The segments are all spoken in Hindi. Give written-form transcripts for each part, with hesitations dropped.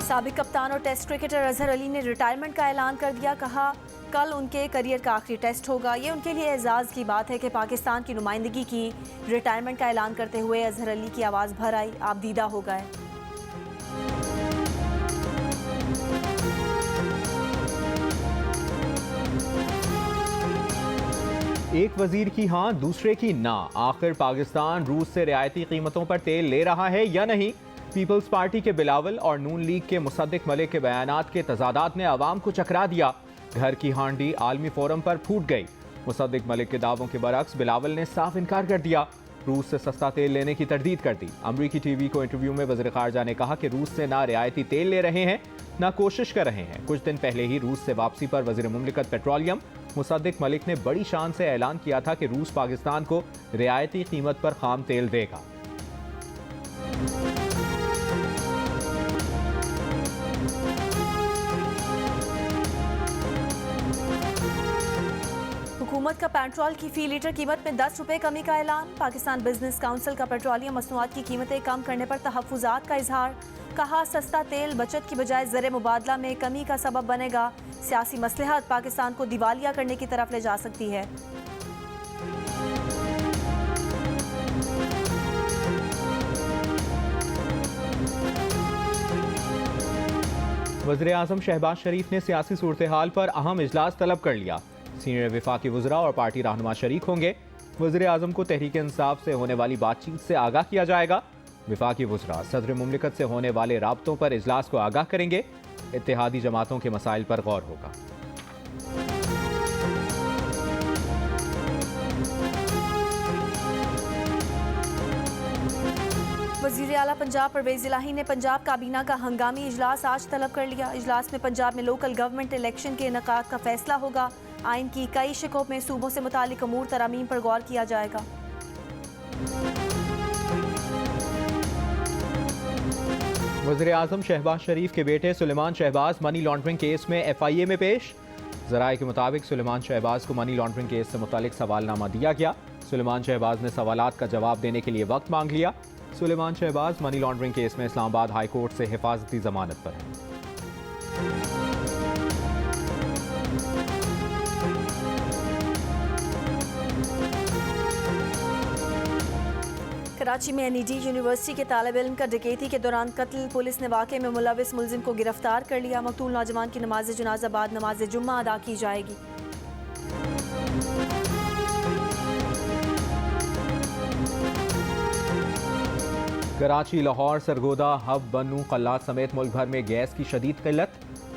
साबिक कप्तान और टेस्ट क्रिकेटर अजहर अली ने रिटायरमेंट का ऐलान कर दिया। कहा कल उनके करियर का आखिरी टेस्ट होगा। ये उनके लिए एजाज़ की बात है कि पाकिस्तान की नुमाइंदगी की। रिटायरमेंट का ऐलान करते हुए अजहर अली की आवाज़ भर आई, आप दीदा हो गए। एक वजीर की हाँ, दूसरे की ना। आखिर पाकिस्तान रूस से रियायती कीमतों पर तेल ले रहा है या नहीं? पीपल्स पार्टी के बिलावल और नून लीग के मुसद्दिक मलिक के बयानात के तजादात ने आवाम को चकरा दिया। घर की हांडी आलमी फोरम पर फूट गई। मुसद्दिक मलिक के दावों के बरक्स बिलावल ने साफ इनकार कर दिया। रूस से सस्ता तेल लेने की तरदीद कर दी। अमरीकी टीवी को इंटरव्यू में वज़ीर ख़ारजा ने कहा कि रूस से ना रियायती तेल ले रहे हैं, ना कोशिश कर रहे हैं। कुछ दिन पहले ही रूस से वापसी पर वज़ीर मुमलिकत पेट्रोलियम मुसद्दिक मलिक ने बड़ी शान से ऐलान किया था कि रूस पाकिस्तान को रियायती कीमत पर खाम तेल देगा। हुकूमत का पेट्रोल की फी लीटर कीमत में 10 रुपए कमी का ऐलान। पाकिस्तान बिजनेस काउंसिल का पेट्रोलियम मसनूआत की कीमतें कम करने पर तहफ़्फ़ुज़ात का इजहार। कहा सस्ता तेल बचत की बजाय ज़र मुबादला में कमी का सबब बनेगा। सियासी मसलहत पाकिस्तान को दिवालिया करने की तरफ ले जा सकती है। वज़ीर आज़म शहबाज शरीफ ने सियासी सूरत हाल पर अहम इजलास तलब कर लिया। सीनियर वफाकी वज़रा और पार्टी रहनुमा शरीक होंगे। वज़ीर आज़म को तहरीक इंसाफ से होने वाली बातचीत से आगाह किया जाएगा। वफाकी वज़रा सदर मुमलिकत से होने वाले राब्तों पर इजलास को आगाह करेंगे। इत्तेहादी जमातों के मसाइल पर गौर होगा। वज़ीर आला पंजाब परवेज़ इलाही ने पंजाब काबीना का हंगामी इजलास आज तलब कर लिया। इजलास में पंजाब में लोकल गवर्नमेंट इलेक्शन के इनेकाद का फैसला होगा। आइन की कई शिकों में सूबों से मुतालिक अमूर तरामीम पर गौर किया जाएगा। वज़ीर आज़म शहबाज शरीफ के बेटे Suleman Shahbaz money laundering case में FIA में पेश। ज़राए के मुताबिक सुलेमान शहबाज को मनी लॉन्ड्रिंग केस से मुतालिक सवालनामा दिया गया। सुलेमान शहबाज ने सवालात का जवाब देने के लिए वक्त मांग लिया। Suleman Shahbaz money laundering case में इस्लामाबाद हाई कोर्ट से हिफाजती जमानत पर है। कराची में NED यूनिवर्सिटी के तालिब इल्म का डकैती के दौरान कत्ल। पुलिस ने वाक़े में मुलविस मुलजिम को गिरफ्तार कर लिया। मकतूल नौजवान की नमाज जनाजा बाद नमाज जुम्मा अदा की जाएगी। कराची, लाहौर, सरगोदा, हब, बनू, कल्लात समेत मुल्क भर में गैस की शदीद किल्लत।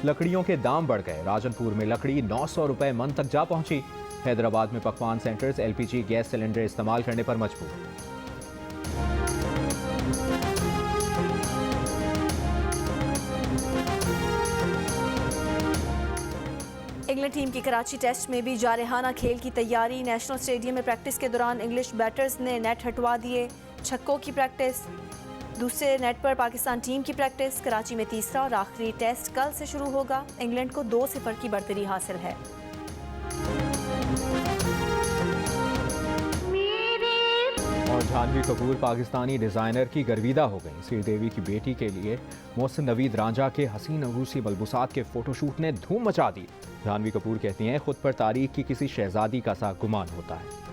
लकड़ियों के दाम बढ़ गए। राजनपुर में लकड़ी 900 रुपए मन तक जा पहुंची। हैदराबाद में पकवान सेंटर्स LPG गैस सिलेंडर इस्तेमाल करने पर मजबूर। इंग्लैंड टीम की कराची टेस्ट में भी जारहाना खेल की तैयारी। नेशनल स्टेडियम में प्रैक्टिस के दौरान इंग्लिश बैटर्स ने नेट हटवा दिए। छक्कों की प्रैक्टिस। दूसरे नेट पर पाकिस्तान टीम की प्रैक्टिस। कराची में तीसरा और आखिरी टेस्ट कल से शुरू होगा। इंग्लैंड को 2-0 की बढ़तरी हासिल है। और जाह्नवी कपूर पाकिस्तानी डिज़ाइनर की गर्विदा हो गई। श्रीदेवी की बेटी के लिए मोहसिन नवीद रांझा के हसीन रूसी मलबूसात के फोटोशूट ने धूम मचा दी। जाह्नवी कपूर कहती हैं खुद पर तारीख की किसी शहजादी का सा गुमान होता है।